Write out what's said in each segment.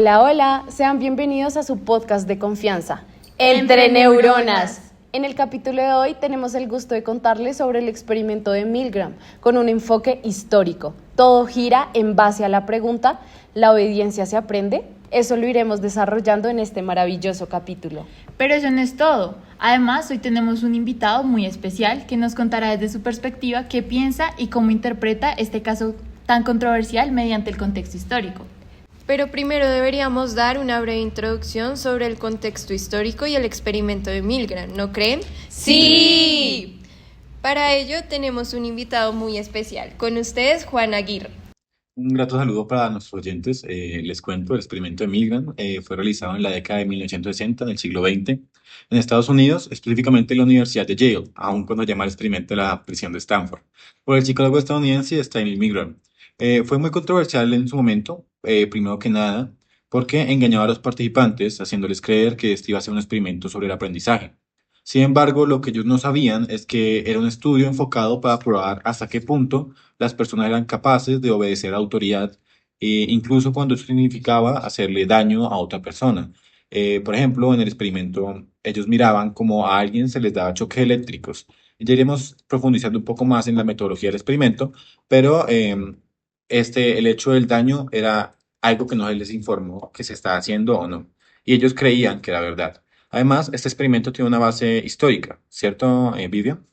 Hola, hola, sean bienvenidos a su podcast de confianza, Entre Neuronas. En el capítulo de hoy tenemos el gusto de contarles sobre el experimento de Milgram con un enfoque histórico. Todo gira en base a la pregunta, ¿la obediencia se aprende? Eso lo iremos desarrollando en este maravilloso capítulo. Pero eso no es todo. Además, hoy tenemos un invitado muy especial que nos contará desde su perspectiva qué piensa y cómo interpreta este caso tan controversial mediante el contexto histórico. Pero primero deberíamos dar una breve introducción sobre el contexto histórico y el experimento de Milgram, ¿no creen? ¡Sí! Para ello tenemos un invitado muy especial. Con ustedes, Juan Aguirre. Un grato saludo para nuestros oyentes. Les cuento, el experimento de Milgram fue realizado en la década de 1960, en el siglo XX, en Estados Unidos, específicamente en la Universidad de Yale, aún cuando se llama el experimento de la prisión de Stanford, por el psicólogo estadounidense Stanley Milgram. Fue muy controversial en su momento, primero que nada, porque engañaba a los participantes, haciéndoles creer que este iba a ser un experimento sobre el aprendizaje. Sin embargo, lo que ellos no sabían es que era un estudio enfocado para probar hasta qué punto las personas eran capaces de obedecer a la autoridad, incluso cuando eso significaba hacerle daño a otra persona. Por ejemplo, en el experimento, ellos miraban como a alguien se les daba choques eléctricos. Ya iremos profundizando un poco más en la metodología del experimento, pero el hecho del daño era algo que no se les informó que se estaba haciendo o no. Y ellos creían que era verdad. Además, este experimento tiene una base histórica, ¿cierto, Vivian?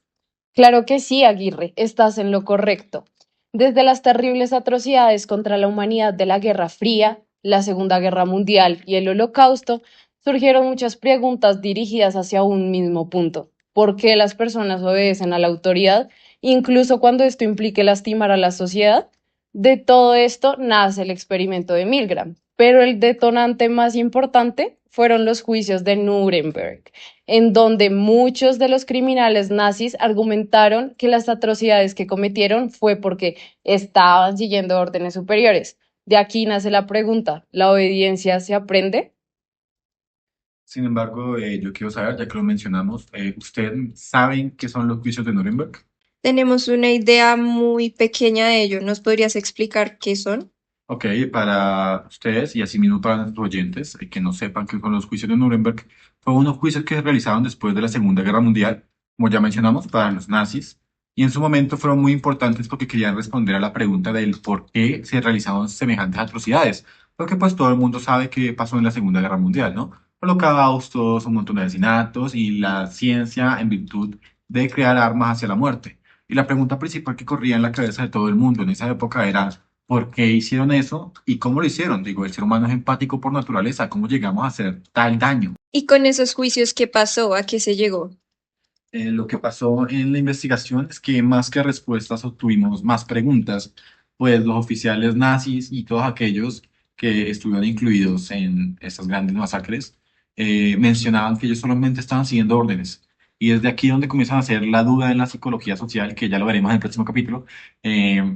Claro que sí, Aguirre, estás en lo correcto. Desde las terribles atrocidades contra la humanidad de la Guerra Fría, la Segunda Guerra Mundial y el Holocausto, surgieron muchas preguntas dirigidas hacia un mismo punto. ¿Por qué las personas obedecen a la autoridad, incluso cuando esto implique lastimar a la sociedad? De todo esto nace el experimento de Milgram, pero el detonante más importante fueron los juicios de Nuremberg, en donde muchos de los criminales nazis argumentaron que las atrocidades que cometieron fue porque estaban siguiendo órdenes superiores. De aquí nace la pregunta, ¿la obediencia se aprende? Sin embargo, yo quiero saber, ya que lo mencionamos, ¿ustedes saben qué son los juicios de Nuremberg? Tenemos una idea muy pequeña de ello. ¿Nos podrías explicar qué son? Ok, para ustedes y asimismo para nuestros oyentes que no sepan qué son los juicios de Nuremberg, fueron unos juicios que se realizaron después de la Segunda Guerra Mundial, como ya mencionamos, para los nazis, y en su momento fueron muy importantes porque querían responder a la pregunta del por qué se realizaron semejantes atrocidades, porque pues todo el mundo sabe qué pasó en la Segunda Guerra Mundial, ¿no? Holocaustos, un montón de asesinatos y la ciencia en virtud de crear armas hacia la muerte. Y la pregunta principal que corría en la cabeza de todo el mundo en esa época era por qué hicieron eso y cómo lo hicieron. Digo, el ser humano es empático por naturaleza, ¿cómo llegamos a hacer tal daño? ¿Y con esos juicios qué pasó? ¿A qué se llegó? Lo que pasó en la investigación es que más que respuestas obtuvimos más preguntas, pues los oficiales nazis y todos aquellos que estuvieron incluidos en estas grandes masacres mencionaban que ellos solamente estaban siguiendo órdenes. Y desde aquí donde comienzan a hacer la duda en la psicología social, que ya lo veremos en el próximo capítulo, eh,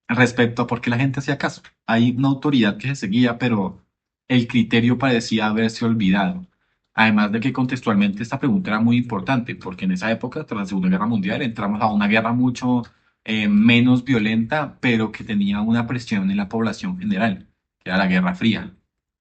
respecto a por qué la gente hacía caso. Hay una autoridad que se seguía, pero el criterio parecía haberse olvidado. Además de que contextualmente esta pregunta era muy importante, porque en esa época, tras la Segunda Guerra Mundial, entramos a una guerra mucho menos violenta, pero que tenía una presión en la población general, que era la Guerra Fría.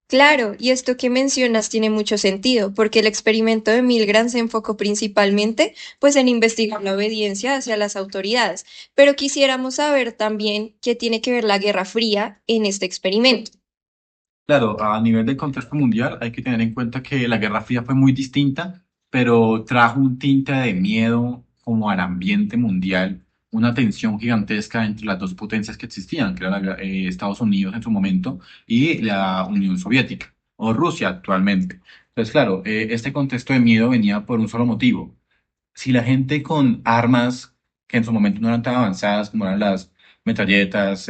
Claro, y esto que mencionas tiene mucho sentido, porque el experimento de Milgram se enfocó principalmente pues en investigar la obediencia hacia las autoridades, pero quisiéramos saber también qué tiene que ver la Guerra Fría en este experimento. Claro, a nivel del contexto mundial hay que tener en cuenta que la Guerra Fría fue muy distinta, pero trajo un tinte de miedo como al ambiente mundial, una tensión gigantesca entre las dos potencias que existían, que eran Estados Unidos en su momento y la Unión Soviética, o Rusia actualmente. Entonces, claro, este contexto de miedo venía por un solo motivo. Si la gente con armas que en su momento no eran tan avanzadas como eran las metralletas,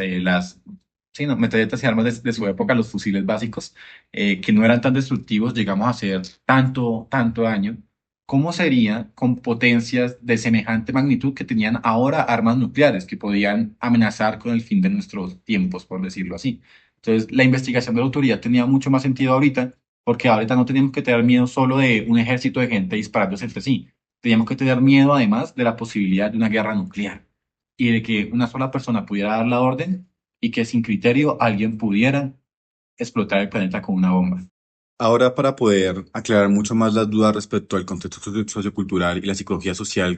sí, no, metralletas y armas de su época, los fusiles básicos, que no eran tan destructivos, llegamos a hacer tanto daño. ¿Cómo sería con potencias de semejante magnitud que tenían ahora armas nucleares que podían amenazar con el fin de nuestros tiempos, por decirlo así? Entonces, la investigación de la autoridad tenía mucho más sentido ahorita, porque ahorita no tenemos que tener miedo solo de un ejército de gente disparándose entre sí. Teníamos que tener miedo además de la posibilidad de una guerra nuclear y de que una sola persona pudiera dar la orden y que sin criterio alguien pudiera explotar el planeta con una bomba. Ahora, para poder aclarar mucho más las dudas respecto al contexto sociocultural y la psicología social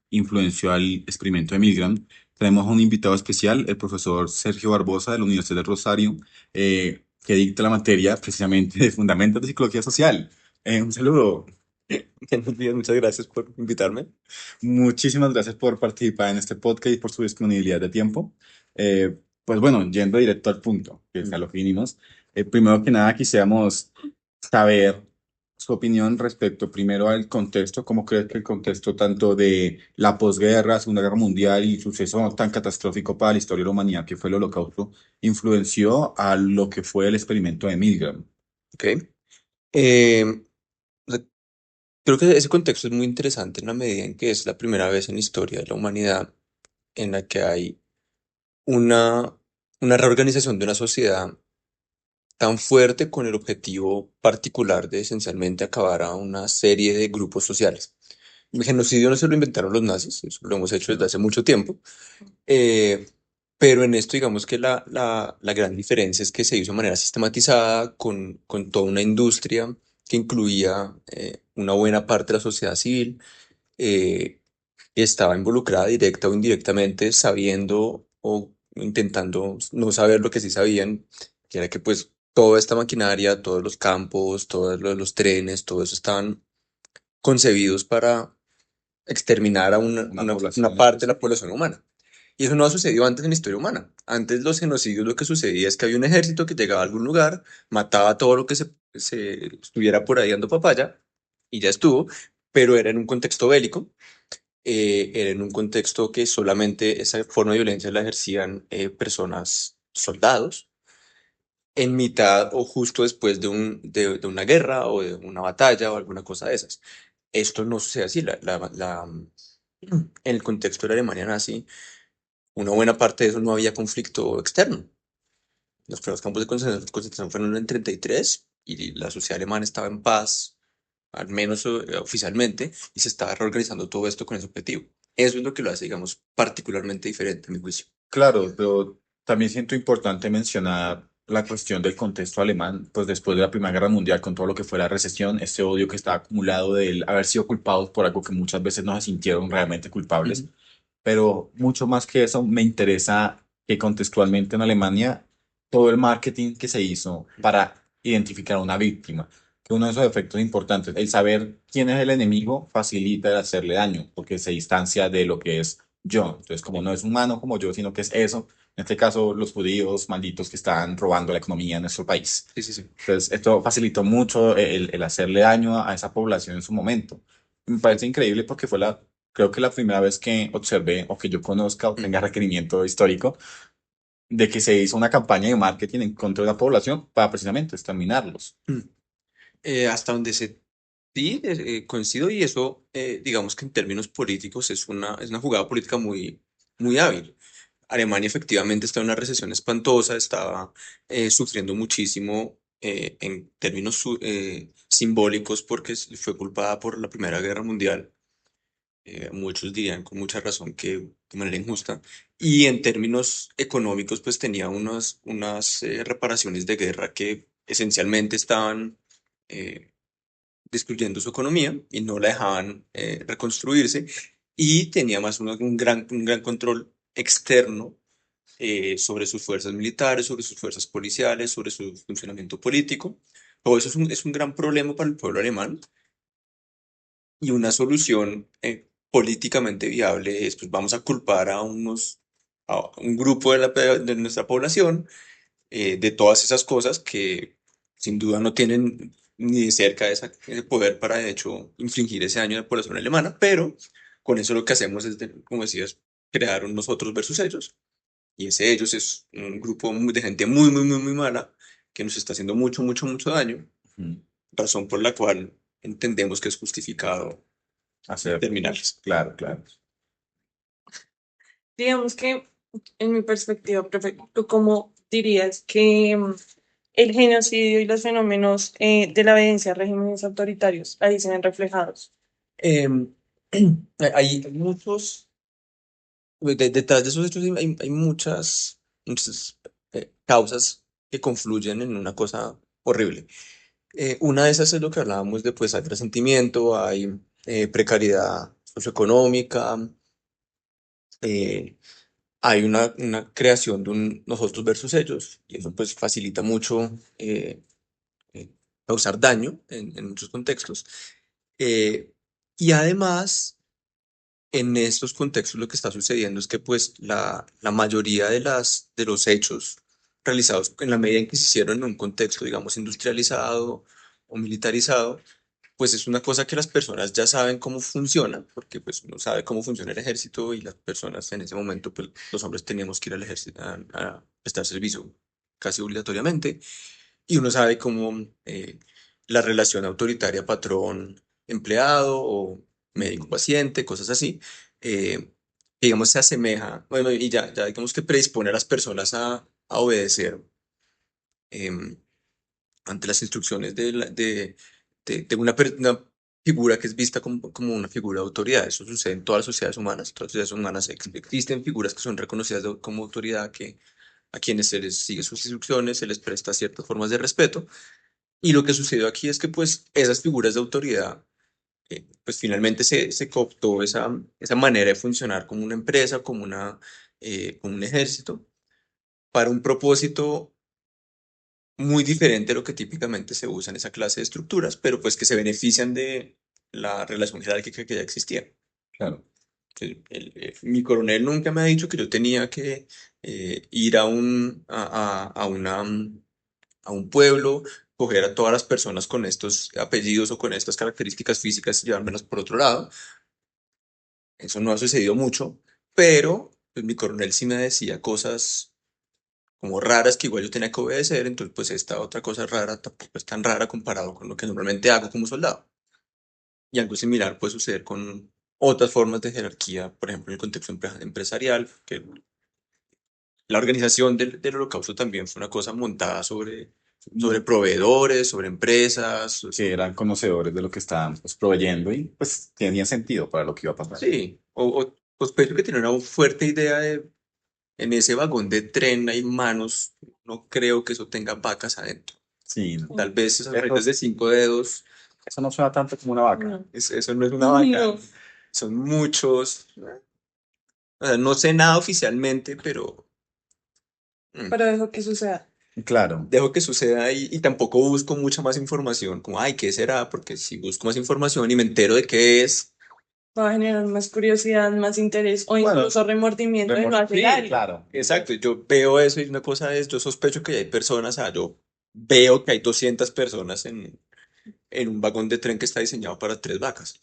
influenció al experimento de Milgram, tenemos a un invitado especial, el profesor Sergio Barbosa de la Universidad de Rosario, que dicta la materia precisamente de Fundamentos de Psicología Social. Un saludo. Buenos días, muchas gracias por invitarme. Muchísimas gracias por participar en este podcast y por su disponibilidad de tiempo. Pues bueno, yendo directo al punto, que es a lo que vinimos. Primero que nada, quisiéramos saber su opinión respecto primero al contexto, cómo crees que el contexto tanto de la posguerra, Segunda Guerra Mundial y suceso tan catastrófico para la historia de la humanidad que fue el Holocausto, influenció a lo que fue el experimento de Milgram. Ok. Eh, o sea, creo que ese contexto es muy interesante en la medida en que es la primera vez en la historia de la humanidad en la que hay una, una reorganización de una sociedad tan fuerte con el objetivo particular de esencialmente acabar a una serie de grupos sociales. El genocidio no se lo inventaron los nazis, eso lo hemos hecho desde hace mucho tiempo, eh, pero en esto digamos que la gran diferencia es que se hizo de manera sistematizada con toda una industria que incluía una buena parte de la sociedad civil, eh, que estaba involucrada directa o indirectamente, sabiendo o intentando no saber lo que sí sabían, que era que pues toda esta maquinaria, todos los campos, todos los trenes, todo eso estaban concebidos para exterminar a una parte de la población humana. Y eso no ha sucedido antes en la historia humana. Antes los genocidios lo que sucedía es que había un ejército que llegaba a algún lugar, mataba todo lo que se estuviera por ahí dando papaya y ya estuvo, pero era en un contexto bélico, era en un contexto que solamente esa forma de violencia la ejercían personas, soldados, en mitad o justo después de una guerra o de una batalla o alguna cosa de esas. Esto no sucede así. En el contexto de la Alemania nazi, una buena parte de eso no había conflicto externo. Los primeros campos de concentración fueron en el 33 y la sociedad alemana estaba en paz, al menos oficialmente, y se estaba reorganizando todo esto con ese objetivo. Eso es lo que lo hace, digamos, particularmente diferente, a mi juicio. Claro, pero también siento importante mencionar la cuestión del contexto alemán, pues después de la Primera Guerra Mundial, con todo lo que fue la recesión, este odio que está acumulado del haber sido culpados por algo que muchas veces no se sintieron realmente culpables. Ujú. Pero mucho más que eso, me interesa que contextualmente en Alemania, todo el marketing que se hizo para identificar a una víctima, que uno de esos efectos importantes, el saber quién es el enemigo facilita el hacerle daño, porque se distancia de lo que es yo. Entonces, como no es humano como yo, sino que es eso, en este caso, los judíos malditos que están robando la economía en nuestro país. Sí, sí, sí. Entonces, esto facilitó mucho el hacerle daño a esa población en su momento. Me parece increíble porque creo que la primera vez que observé o que yo conozca o tenga Ujú. requerimiento histórico de que se hizo una campaña de marketing en contra de la población para precisamente exterminarlos. Mm. Hasta donde sí, coincido y eso, digamos que en términos políticos es una jugada política muy, muy hábil. Alemania efectivamente está en una recesión espantosa, estaba sufriendo muchísimo en términos simbólicos porque fue culpada por la Primera Guerra Mundial. Muchos dirían con mucha razón que de manera injusta. Y en términos económicos, pues tenía unas reparaciones de guerra que esencialmente estaban eh, destruyendo su economía y no la dejaban reconstruirse. Y tenía más un gran control externo sobre sus fuerzas militares, sobre sus fuerzas policiales, sobre su funcionamiento político. Todo eso es un gran problema para el pueblo alemán y una solución políticamente viable es, pues vamos a culpar a un grupo de nuestra población de todas esas cosas que sin duda no tienen ni de cerca ese poder para, de hecho, infligir ese daño a la población alemana, pero con eso lo que hacemos es, como decías, crear un nosotros versus ellos, y ese ellos es un grupo de gente muy, muy, muy, muy mala que nos está haciendo mucho, mucho, mucho daño, Ujú. razón por la cual entendemos que es justificado Hacer, terminarlos. claro, claro. Digamos que, en mi perspectiva, profe, ¿tú cómo dirías que el genocidio y los fenómenos de la obediencia a regímenes autoritarios ahí se ven reflejados? Em, hay muchos, detrás de esos hechos hay muchas causas que confluyen en una cosa horrible. Una de esas es lo que hablábamos de, pues, hay resentimiento, hay precariedad socioeconómica, eh, hay una creación de un nosotros versus ellos, y eso pues facilita mucho eh, causar daño en muchos contextos. Eh, y además, en estos contextos lo que está sucediendo es que pues la mayoría de los hechos realizados en la medida en que se hicieron en un contexto, digamos, industrializado o militarizado, pues es una cosa que las personas ya saben cómo funciona, porque pues uno sabe cómo funciona el ejército y las personas en ese momento, pues los hombres teníamos que ir al ejército a prestar servicio casi obligatoriamente, y uno sabe cómo la relación autoritaria patrón-empleado o médico-paciente, cosas así, que, digamos, se asemeja, bueno, y ya digamos que predispone a las personas a obedecer em, ante las instrucciones de una figura que es vista como una figura de autoridad. Eso sucede en todas las sociedades humanas. Todas las sociedades humanas existen figuras que son reconocidas como autoridad, que a quienes se les sigue sus instrucciones, se les presta ciertas formas de respeto. Y lo que sucedió aquí es que pues esas figuras de autoridad, pues finalmente se cooptó esa manera de funcionar como una empresa, como un ejército, para un propósito muy diferente a lo que típicamente se usa en esa clase de estructuras, pero pues que se benefician de la relación jerárquica que ya existía. Claro. Mi coronel nunca me ha dicho que yo tenía que ir a un pueblo, coger a todas las personas con estos apellidos o con estas características físicas y llevármelas por otro lado. Eso no ha sucedido mucho, pero pues, mi coronel sí me decía cosas como raras que igual yo tenía que obedecer, entonces pues esta otra cosa rara tampoco es tan rara comparado con lo que normalmente hago como soldado. Y algo similar puede suceder con otras formas de jerarquía, por ejemplo, en el contexto empresarial, que la organización del Holocausto también fue una cosa montada sobre proveedores, sobre empresas. Que eran conocedores de lo que estaban pues, proveyendo y pues tenía sentido para lo que iba a pasar. Sí, o sospecho que tiene una fuerte idea de, en ese vagón de tren hay manos, no creo que eso tenga vacas adentro. Sí, Tal vez esas eso, redes de 5 dedos, eso no suena tanto como una vaca. No. eso no es una vaca, No. son muchos. O sea, no sé nada oficialmente, pero Pero dejo que suceda. Claro. dejo que suceda y tampoco busco mucha más información, como, ay, ¿qué será? Porque si busco más información y me entero de qué es, Va a generar más curiosidad, más interés o Bueno, incluso remordimiento de no hacer sí, algo. claro. exacto, yo veo eso y una cosa es, yo sospecho que hay personas, o sea, yo veo que hay 200 personas en un vagón de tren que está diseñado para 3 vacas.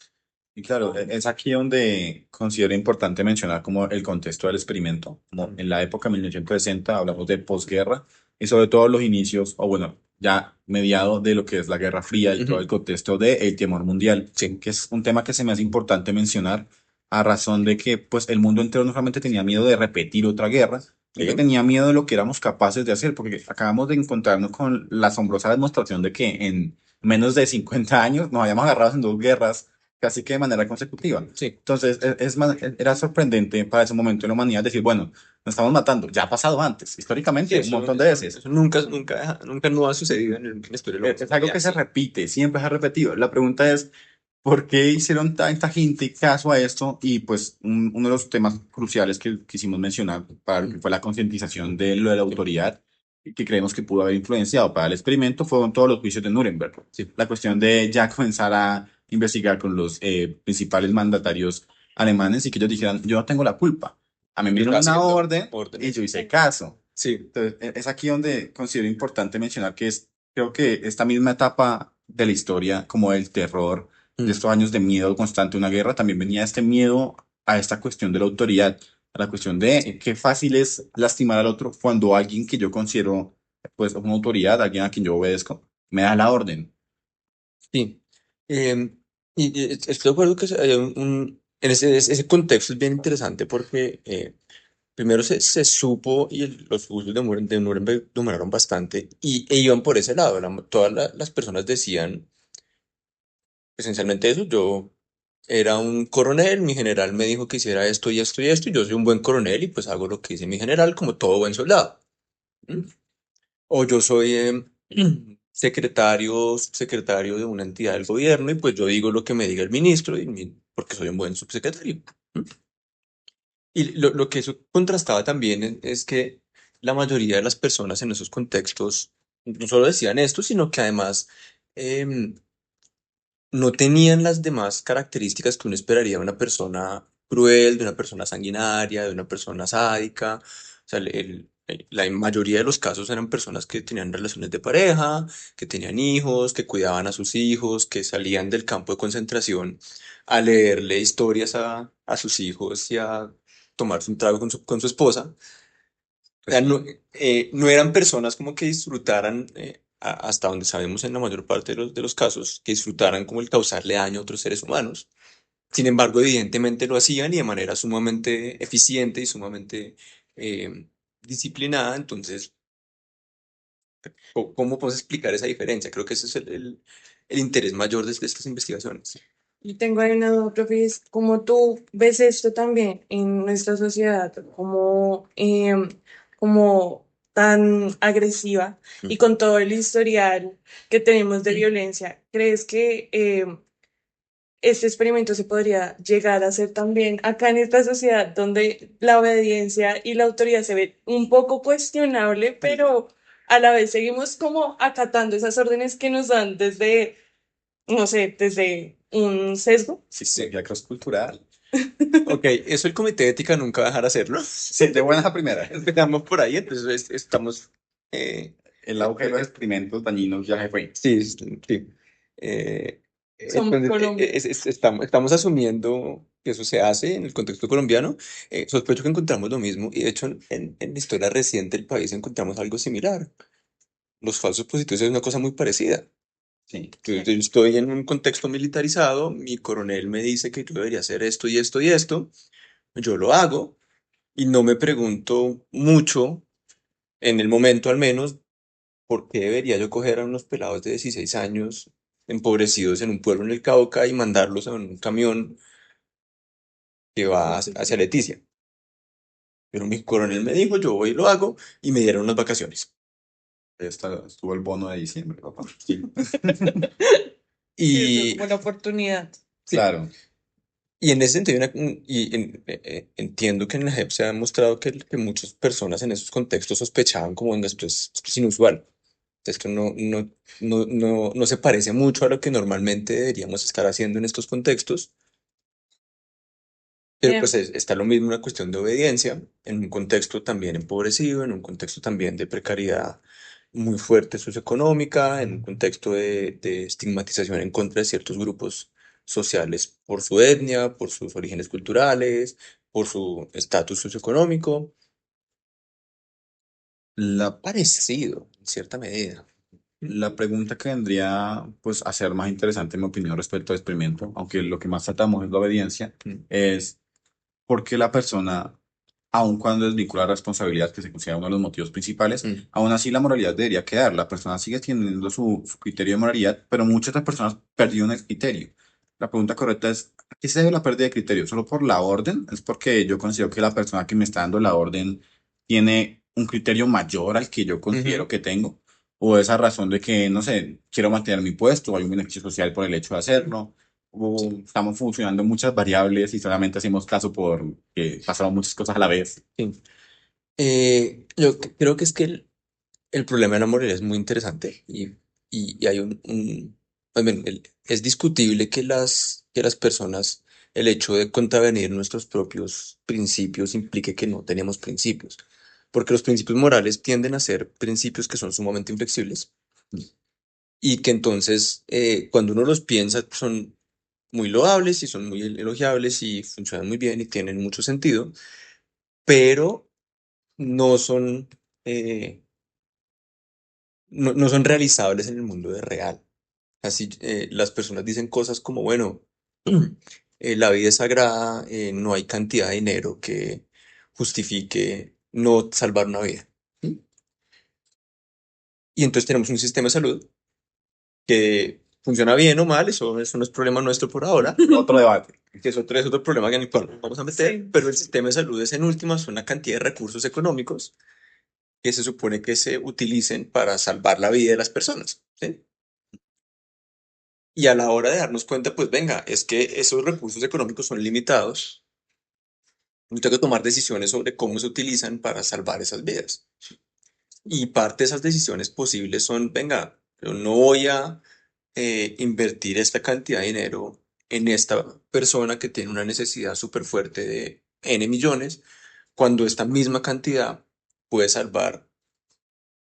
Y claro, es aquí donde considero importante mencionar como el contexto del experimento. Como en la época 1960 hablamos de posguerra y sobre todo los inicios, o bueno, ya mediado de lo que es la Guerra Fría y todo el Ujú. contexto del temor mundial, Sí. que es un tema que se me hace importante mencionar a razón de que pues el mundo entero no solamente tenía miedo de repetir otra guerra, sino que Sí. tenía miedo de lo que éramos capaces de hacer, porque acabamos de encontrarnos con la asombrosa demostración de que en menos de 50 años nos habíamos agarrado en 2 guerras casi que de manera consecutiva. Sí. Entonces, era sorprendente para ese momento en la humanidad decir, bueno, nos estamos matando, ya ha pasado antes, históricamente, Sí, un montón de veces. eso nunca no ha sucedido en la historia de la Es algo humanidad, que se sí. repite, siempre se ha repetido. La pregunta es, ¿por qué hicieron tanta gente caso a esto? Y pues uno de los temas cruciales que quisimos mencionar para lo que fue la concientización de lo de la autoridad y que creemos que pudo haber influenciado para el experimento fueron todos los juicios de Nuremberg. Sí. La cuestión de ya comenzar a investigar con los principales mandatarios alemanes y que ellos dijeran, yo no tengo la culpa. A mí me dieron una Haciendo orden órdenes. y yo hice caso. Sí. Entonces, es aquí donde considero importante mencionar que creo que esta misma etapa de la historia, como el terror, de estos años de miedo constante a una guerra, también venía este miedo a esta cuestión de la autoridad, a la cuestión de qué fácil es lastimar al otro cuando alguien que yo considero pues una autoridad, alguien a quien yo obedezco, me da la orden. Sí. Y estoy de acuerdo que hay en ese contexto es bien interesante porque primero se supo y los juicios de Nuremberg demoraron bastante e iban por ese lado. Todas las personas decían esencialmente eso. Yo era un coronel, mi general me dijo que hiciera esto y esto y esto, y yo soy un buen coronel y pues hago lo que dice mi general como todo buen soldado. ¿Mm? O yo soy secretario, subsecretario de una entidad del gobierno y pues yo digo lo que me diga el ministro porque soy un buen subsecretario. ¿Mm? Y lo que eso contrastaba también es que la mayoría de las personas en esos contextos no solo decían esto, sino que además em, no tenían las demás características que uno esperaría de una persona cruel, de una persona sanguinaria, de una persona sádica. O sea, la mayoría de los casos eran personas que tenían relaciones de pareja, que tenían hijos, que cuidaban a sus hijos, que salían del campo de concentración a leerle historias a sus hijos y a tomarse un trago con su esposa. O Pues sea, sí. no eran personas como que disfrutaran, hasta donde sabemos en la mayor parte de los casos, que disfrutaran como el causarle daño a otros seres humanos. Sin embargo, evidentemente lo hacían y de manera sumamente eficiente y sumamente eh, disciplinada. Entonces, ¿cómo podemos explicar esa diferencia? Creo que ese es el interés mayor de estas investigaciones. Y tengo ahí una duda, profe, es ¿cómo tú ves esto también en nuestra sociedad como tan agresiva y con todo el historial que tenemos de violencia? ¿Crees que este experimento se podría llegar a hacer también acá en esta sociedad donde la obediencia y la autoridad se ven un poco cuestionable, pero a la vez seguimos como acatando esas órdenes que nos dan desde, no sé, desde un sesgo? Sí, sería cross-cultural. Ok, eso el comité de ética nunca va a dejar hacerlo. Sí, de buenas a primeras. Empezamos por ahí, entonces estamos... eh, El auge de los experimentos dañinos ya se fue. sí, sí. Eh, Somos entonces, Colombia. estamos asumiendo que eso se hace en el contexto colombiano. Sospecho que encontramos lo mismo y de hecho en la historia reciente del país encontramos algo similar. Los falsos positivos es una cosa muy parecida. Sí. Yo estoy en un contexto militarizado, mi coronel me dice que yo debería hacer esto y esto y esto, yo lo hago y no me pregunto mucho, en el momento al menos, por qué debería yo coger a unos pelados de 16 años empobrecidos en un pueblo en el Cauca y mandarlos en un camión que va hacia Leticia. Pero mi coronel me dijo, yo voy y lo hago y me dieron unas vacaciones. Estuvo el bono de diciembre, papá. Sí. Sí, eso es Y buena oportunidad. sí, Claro. y en ese sentido, entiendo que en la JEP se ha demostrado que muchas personas en esos contextos sospechaban como, venga, esto es inusual. Esto no se parece mucho a lo que normalmente deberíamos estar haciendo en estos contextos, pero Eh, pues está lo mismo una cuestión de obediencia, en un contexto también empobrecido, en un contexto también de precariedad muy fuerte socioeconómica, en un contexto de estigmatización en contra de ciertos grupos sociales por su etnia, por sus orígenes culturales, por su estatus socioeconómico. La, Parecido, en cierta medida. la pregunta que vendría pues, a ser más interesante, en mi opinión, respecto al experimento, aunque lo que más tratamos es la obediencia, Mm, es por qué la persona, aun cuando desvincula la responsabilidad, que se considera uno de los motivos principales, mm, aún así la moralidad debería quedar. La persona sigue teniendo su criterio de moralidad, pero muchas otras personas perdieron el criterio. La pregunta correcta es, ¿a qué se debe la pérdida de criterio? ¿Solo por la orden? ¿Es porque yo considero que la persona que me está dando la orden tiene un criterio mayor al que yo considero ujú. que tengo? ¿O esa razón de que, no sé, quiero mantener mi puesto o hay un beneficio social por el hecho de hacerlo? ¿O estamos funcionando muchas variables y solamente hacemos caso por que pasaron muchas cosas a la vez? Sí. Yo creo que es que el problema de la moralidad es muy interesante y hay pues bien, es discutible que las personas, el hecho de contravenir nuestros propios principios implique que no tenemos principios, porque los principios morales tienden a ser principios que son sumamente inflexibles y que entonces cuando uno los piensa son muy loables y son muy elogiables y funcionan muy bien y tienen mucho sentido, pero no son... eh, no son realizables en el mundo de real. Así, las personas dicen cosas como, bueno, la vida es sagrada, no hay cantidad de dinero que justifique no salvar una vida. ¿Mm? Y entonces tenemos un sistema de salud que funciona bien o mal, eso no es problema nuestro por ahora, Otro debate. que es otro problema en el cual no nos vamos a meter, sí. pero el sistema de salud es en últimas una cantidad de recursos económicos que se supone que se utilicen para salvar la vida de las personas, ¿sí? Y a la hora de darnos cuenta, pues venga, es que esos recursos económicos son limitados. Yo tengo que tomar decisiones sobre cómo se utilizan para salvar esas vidas. Y parte de esas decisiones posibles son, venga, yo no voy a invertir esta cantidad de dinero en esta persona que tiene una necesidad súper fuerte de N millones, cuando esta misma cantidad puede salvar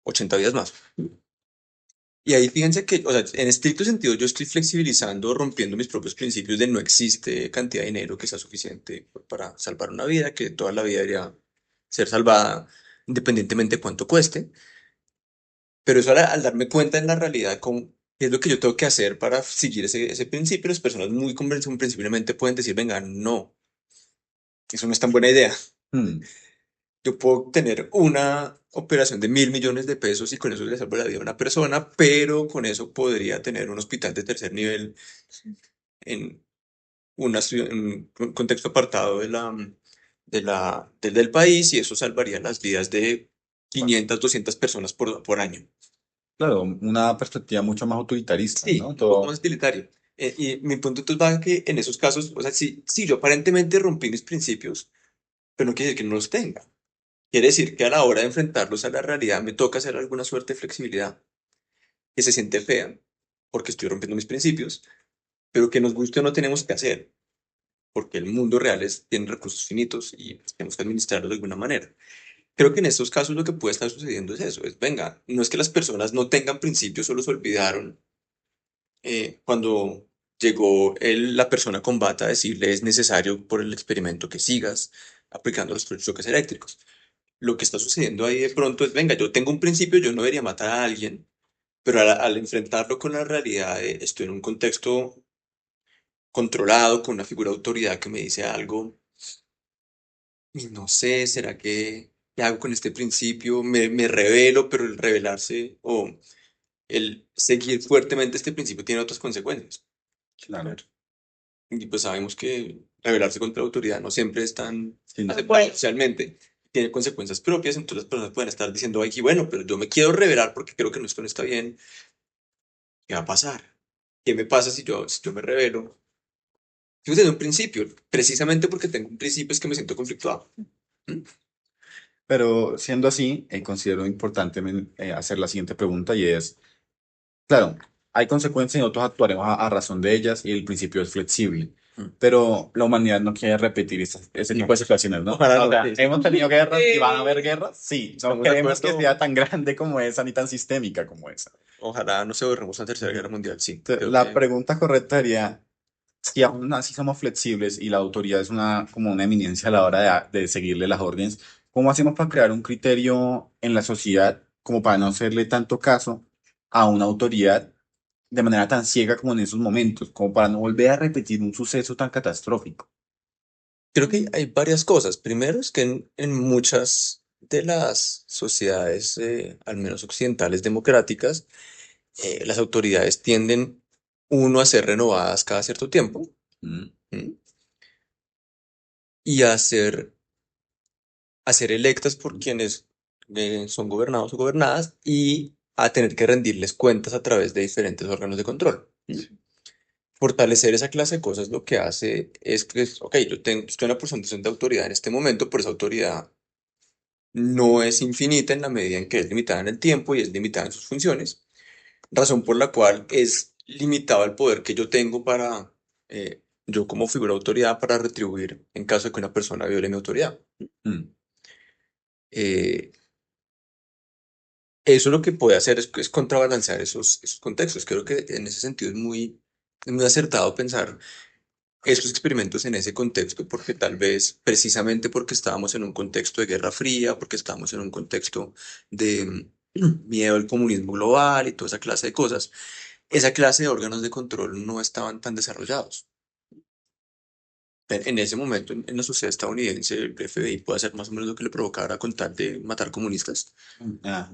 80 vidas más. Y ahí fíjense que, o sea, en estricto sentido yo estoy flexibilizando, rompiendo mis propios principios de no existe cantidad de dinero que sea suficiente para salvar una vida, que toda la vida debería ser salvada independientemente de cuánto cueste. Pero eso al darme cuenta en la realidad con qué es lo que yo tengo que hacer para seguir ese principio, las personas muy comprensiblemente pueden decir, venga, no, eso no es tan buena idea. Hmm. Yo puedo tener una operación de 1.000 millones de pesos y con eso le salvo la vida a una persona, pero con eso podría tener un hospital de tercer nivel en, en un contexto apartado del país y eso salvaría las vidas de 500, 200 personas por año. Claro, una perspectiva mucho más utilitarista, Sí, ¿no? un poco Todo, más utilitario. Y mi punto entonces va a que en esos casos, o sea, sí, yo aparentemente rompí mis principios, pero no quiere decir que no los tenga. Quiere decir que a la hora de enfrentarlos a la realidad me toca hacer alguna suerte de flexibilidad, que se siente fea, porque estoy rompiendo mis principios, pero que nos guste o no tenemos que hacer, porque el mundo real tiene recursos finitos y pues, tenemos que administrarlos de alguna manera. Creo que en estos casos lo que puede estar sucediendo es eso, es, venga, no es que las personas no tengan principios o los olvidaron cuando llegó la persona con bata a decirle es necesario por el experimento que sigas aplicando los choques eléctricos. Lo que está sucediendo ahí de pronto es, venga, yo tengo un principio, yo no debería matar a alguien, pero al enfrentarlo con la realidad, estoy en un contexto controlado, con una figura de autoridad que me dice algo, y no sé, ¿será que qué hago con este principio? Me revelo, pero el revelarse o el seguir fuertemente este principio tiene otras consecuencias. claro. Y pues sabemos que rebelarse contra la autoridad no siempre es tan Sí, aceptable socialmente, tiene consecuencias propias, entonces las personas pueden estar diciendo, ay, bueno, pero yo me quiero rebelar porque creo que esto no está bien. ¿Qué va a pasar? ¿Qué me pasa si yo me rebelo? Yo tengo un principio, precisamente porque tengo un principio es que me siento conflictuado. ¿Mm? pero siendo así, considero importante hacer la siguiente pregunta y es, claro, hay consecuencias y nosotros actuaremos a razón de ellas y el principio es flexible, Mm. pero la humanidad no quiere repetir ese tipo No. de situaciones, ¿no? Ojalá O no, sea, sí, sí. hemos tenido guerras y van a haber guerras, sí, no Estamos de queremos que acuerdo. sea tan grande como esa ni tan sistémica como esa. Ojalá no se borremos una tercera guerra mundial, sí. Creo La que pregunta correcta sería, si aún así somos flexibles y la autoridad es como una eminencia a la hora de seguirle las órdenes, ¿cómo hacemos para crear un criterio en la sociedad como para no hacerle tanto caso a una autoridad de manera tan ciega como en esos momentos, como para no volver a repetir un suceso tan catastrófico? Creo que hay varias cosas. Primero es que en muchas de las sociedades, al menos occidentales democráticas, las autoridades tienden, uno, a ser renovadas cada cierto tiempo, Mm. ¿m? Y a ser electas por quienes son gobernados o gobernadas y a tener que rendirles cuentas a través de diferentes órganos de control. Fortalecer esa clase de cosas lo que hace es que, ok, estoy en una posición de autoridad en este momento, pero esa autoridad no es infinita en la medida en que es limitada en el tiempo y es limitada en sus funciones, razón por la cual es limitado el poder que yo tengo yo como figura de autoridad, para retribuir en caso de que una persona viole mi autoridad. Mm. Eh, Eso lo que puede hacer es contrabalancear esos contextos. Creo que en ese sentido es muy acertado pensar esos experimentos en ese contexto, porque tal vez precisamente porque estábamos en un contexto de Guerra Fría, porque estábamos en un contexto de miedo al comunismo global y toda esa clase de cosas, esa clase de órganos de control no estaban tan desarrollados. En ese momento, en la sociedad estadounidense, el FBI puede hacer más o menos lo que le provocara con tal de matar comunistas,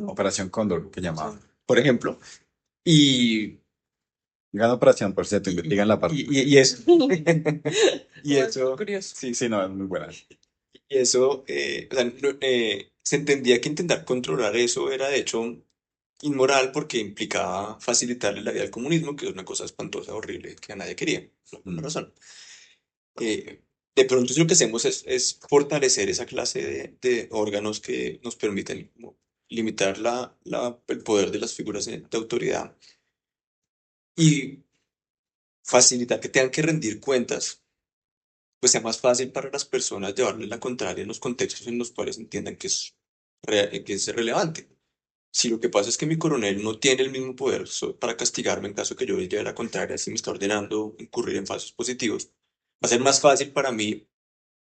Operación Cóndor, que llamaba. por ejemplo, y, Gran operación, por cierto, investigan la parte. y eso, y eso, Curioso. Sí, sí, no, es muy buena. y eso, o sea, se entendía que intentar controlar eso era de hecho inmoral porque implicaba facilitarle la vida al comunismo, que es una cosa espantosa, horrible, que a nadie quería, por alguna razón. Eh, de pronto, si lo que hacemos es fortalecer esa clase de órganos que nos permiten como limitar el poder de las figuras de autoridad y facilitar que tengan que rendir cuentas, pues sea más fácil para las personas llevarle la contraria en los contextos en los cuales entiendan que es relevante. Si lo que pasa es que mi coronel no tiene el mismo poder para castigarme en caso que yo lleve la contraria, si me está ordenando incurrir en falsos positivos, va a ser más fácil para mí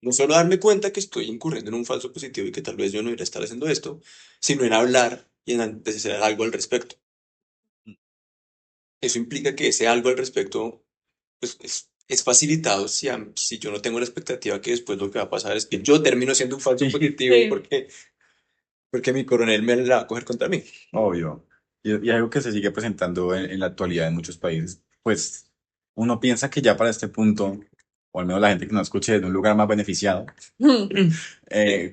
no solo darme cuenta que estoy incurriendo en un falso positivo y que tal vez yo no debería estar haciendo esto, sino en hablar y en hacer algo al respecto. Eso implica que ese algo al respecto pues, es facilitado si yo no tengo la expectativa que después lo que va a pasar es que yo termino siendo un falso Sí, positivo Sí. porque mi coronel me la va a coger contra mí. obvio. Y algo que se sigue presentando en la actualidad en muchos países, pues uno piensa que ya para este punto, o al menos la gente que nos escuche de un lugar más beneficiado,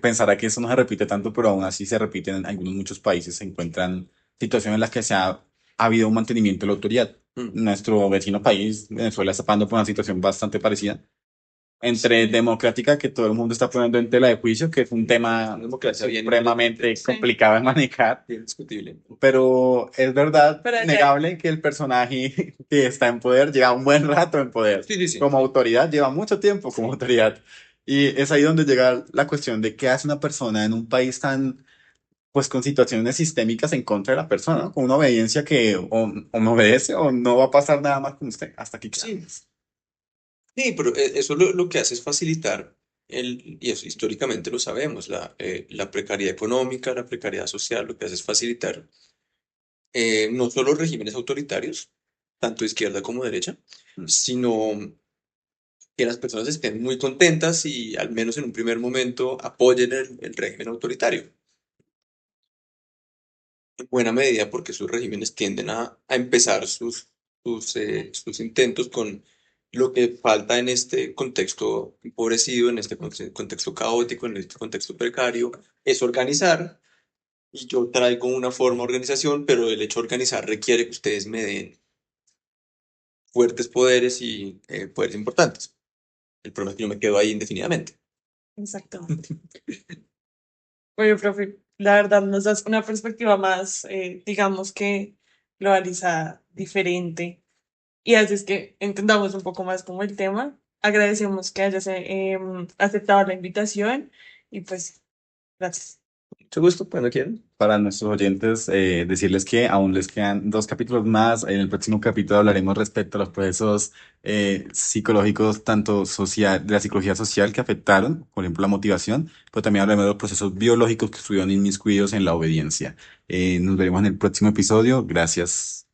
pensará que eso no se repite tanto, pero aún así se repite en algunos muchos países. Se encuentran situaciones en las que ha habido un mantenimiento de la autoridad. Mm. Nuestro vecino país, Venezuela, está pasando por una situación bastante parecida. Entre democrática, que todo el mundo está poniendo en tela de juicio, que es un tema Democracia bien supremamente Sí. complicado de manejar, bien discutible. pero es verdad, Pero allá- innegable que el personaje que está en poder lleva un buen rato en poder. Sí, sí, sí. Como autoridad, lleva mucho tiempo como autoridad. Y es ahí donde llega la cuestión de qué hace una persona en un país tan, pues con situaciones sistémicas en contra de la persona, ¿no? Con una obediencia que o me obedece o no va a pasar nada más con usted hasta aquí Sí. quedamos. Sí, pero eso lo que hace es facilitar, y eso históricamente lo sabemos, la precariedad económica, la precariedad social, lo que hace es facilitar no solo regímenes autoritarios, tanto de izquierda como derecha, Mm. sino que las personas estén muy contentas y al menos en un primer momento apoyen el régimen autoritario. En buena medida porque sus regímenes tienden a empezar sus intentos con lo que falta en este contexto empobrecido, en este contexto caótico, en este contexto precario, es organizar. Y yo traigo una forma de organización, pero el hecho de organizar requiere que ustedes me den fuertes poderes y poderes importantes. El problema es que yo me quedo ahí indefinidamente. Exactamente. Oye, profe, la verdad nos das una perspectiva más, digamos que globalizada, diferente, y haces que entendamos un poco más como el tema. Agradecemos que hayas aceptado la invitación y pues, gracias. Mucho gusto, cuando quieran. Para nuestros oyentes, decirles que aún les quedan 2 capítulos más. En el próximo capítulo hablaremos respecto a los procesos psicológicos, tanto social, de la psicología social que afectaron, por ejemplo, la motivación, pero también hablaremos de los procesos biológicos que estuvieron inmiscuidos en la obediencia. Nos veremos en el próximo episodio. Gracias.